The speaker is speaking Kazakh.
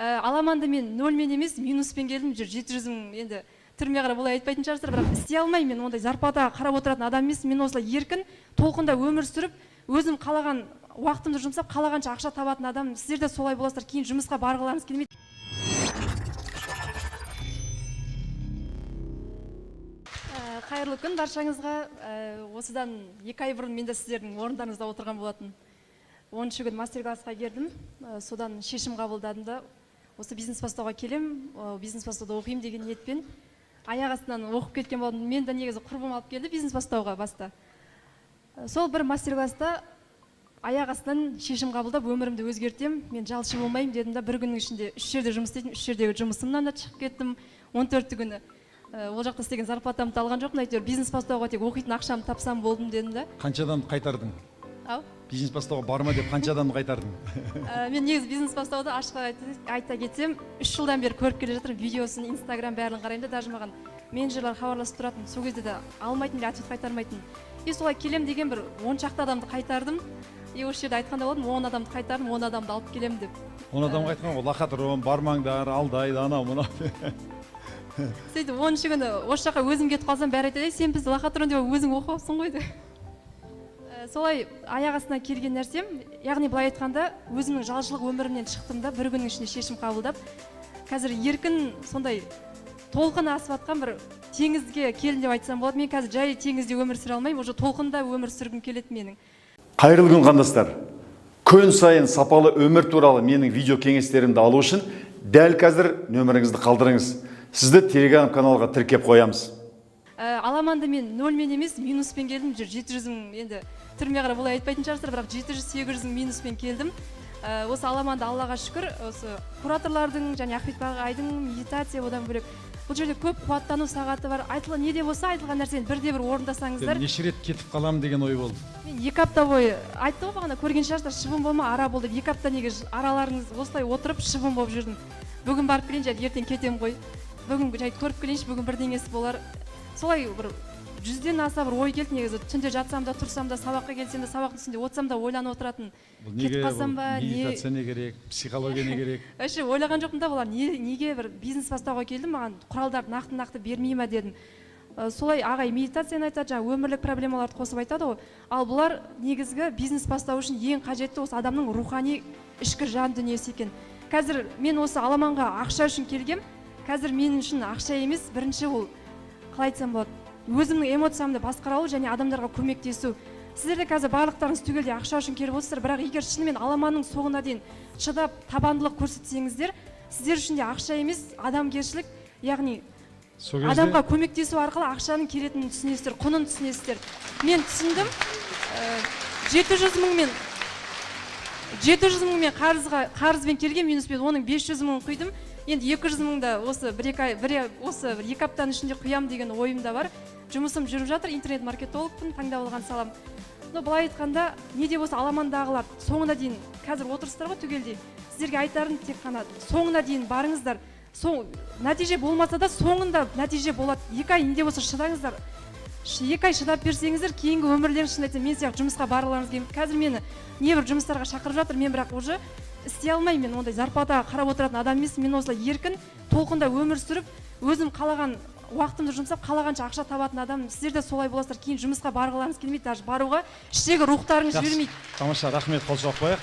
Аламанды мен нөлмен емес, минуспен келдім, 700 мың енді түрме қарап олай айтпайтын шығарсыздар, бірақ істей алмаймын, мен ондай зарплатаға қарап отыратын адам емес. Мен осылай еркін, толқында өмір сүріп, өзім қалаған уақытымды жұмсап, қалағанша ақша табатын адам. Сіздер де солай боласыздар, кейін жұмысқа барғыларыңыз келмейді. Қайырлы күн баршаңызға. Осыдан 2 ай бұрын мен де сіздердің орындарыңызда отырған болатын. 10-шы күн мастер-классқа келдім. Содан шешім қабылдадым да, осы бизнес бастауға келем, бизнес бастауда оқимын деген ниетпен аяқ астынан оқып кеткен болдым. Мен де негізі құрбым алып келді бизнес бастауға баста. Сол бір мастер-класста аяқ астынан шешім қабылдап, өмірімді өзгертем, мен жалшы болмаймын дедім да, бір күннің ішінде 3 жерде жұмыс істедім, 3 жердегі жұмысымнан да шығып кеттім. 14 күні ол жақта істеген зарплатамды алған жоқпын, әйтеуір бизнес бастауға тек оқитын ақшамды тапсам болдым дедім да. Қанша адамды қайтардың? Ау? Бизнес бастауға барма деп қанша адамды қайтардың? Мен негізі бизнес бастауды ашық айта кетсем, 3 жылдан бері көріп келе жатырмын, видеосын, Инстаграм бәрін қараймын да, даже маған менеджерлер хабарласып тұратын, сол кезде де алмайтын, ответ қайтармайтын. Солай келем деген бір 10 шақты адамды қайтардым. Осы жерде айтқанда болдым, 10 адамды қайтардым, 10 адамды алып келем деп. 10 адамға айтқан ғой, лохотрон, бармаңдар, алдайды, анау мынау. Сөйтіп 10-шы күні осы жаққа өзім кетіп қалсам, бәрі айтады, сен бізді лохотрон деп өзің оқып алыпсың ғой деп. Солай аяқ астынан келген нәрсем, яғни былай айтқанда, өзімнің жалшылық өмірімнен шықтым да, бір күннің ішінде шешім қабылдап, қазір еркін сондай толқын асып атқан бір теңізге келдім деп айтсам болады. Мен қазір жай теңізде өмір сүре алмаймын, уже толқында өмір сүргім келеді менің. Қайырлы күн қандастар. Күн сайын сапалы өмір туралы менің видео кеңестерімді алу үшін дәл қазір нөміріңізді қалдырыңыз. Сізді Telegram каналға тіркеп қоямыз. Аламанды мен нөлмен емес, минуспен келдім, 700 мың енді түрме қарап олай айтпайтын шығарсыздар, бірақ 700-800 мың минуспен келдім. Осы Аламанды Аллаға шүкір, осы кураторлардың және Ахмет Ағайдың медитация, одан бөлек бұл жерде көп қуаттану сағаты бар. Айтылған не де болса, айтылған нәрсені бірде-бір орындасаңыздар. Неше рет кетіп қалам деген ой болды. Мен 2 апта бойы айтты ғой бағана, көрген шығарсыздар, шыбын болма, ара бол деп. 2 апта неге араларыңыз осылай отырып шыбын болып жүрдім. Бүгін барып келейін, және ертең кетем ғой. Бүгін жай көріп келейінші, бүгін бірдеңесі болар. Солай бір 100-ден аса бір ой келді негізі. Түнде жатсам да, тұрсам да, сабаққа келсем де, сабақтың үстінде отырсам да ойланып отыратын. Кетіп қалсам ба, медитация не керек, психология не керек? Вообще ойлаған жоқпын да, бұлар неге бір бизнес бастауға келдім, маған құралдарды нақты бермей ма дедім. Солай ағай медитацияны айтады, жаңа өмірлік проблемаларды қосып айтады ғой. Ал бұлар негізгі бизнес бастау үшін ең қажетті осы адамның рухани ішкі жан дүниесі екен. Қазір мен осы Аламанға ақша үшін келгем. Қазір мен үшін ақша емес, бірінші ол қалай айтсам болады, өзімнің эмоциямды басқара алу және адамдарға көмектесу. Сіздер де қазір барлықтарыңыз түгелде ақша үшін келіп отырсыздар, бірақ егер шынымен Аламанның соңына дейін шыдап табандылық көрсетсеңіздер, сіздер үшін де ақша емес, адамгершілік, яғни адамға көмектесу арқылы ақшаның келетінін түсінесіздер, құнын түсінесіздер. Мен түсіндім, 700 мыңмен қарызбен келген, минуспен оның 500 мыңын құйдым. Енді 200 мыңда осы 2 аптаның ішінде құям деген ойымда бар. Жұмысым жүріп жатыр, интернет-маркетологпын, таңдап алған салам. Былай айтқанда, не де болса Аламандағылар соңына дейін қазір отырсыздар ғой түгелдей. Сіздерге айтарым тек қана соңына дейін барыңыздар. Нәтиже болмаса да соңында нәтиже болады. 2 ай не де болса шыдаңыздар. 2 ай шыдап берсеңіздер, кейінгі өмірлеріңіз шын айтсам, мен сияқты жұмысқа барғыларыңыз келмейді. Қазір мені небір жұмыстарға шақырып жатыр, мен бірақ уже істей алмаймын. Мен ондай зарплатаға қарап отыратын адам емес. Мен осылай еркін, толқында өмір сүріп, өзім қалаған уақытымды жұмсап, қалағанша ақша табатын адам. Сіздер де солай боласыздар, кейін жұмысқа барғыларыңыз келмейді, даже баруға іштегі рухтарыңыз жібермейді. Тамаша, рахмет, қол соғып қояйық.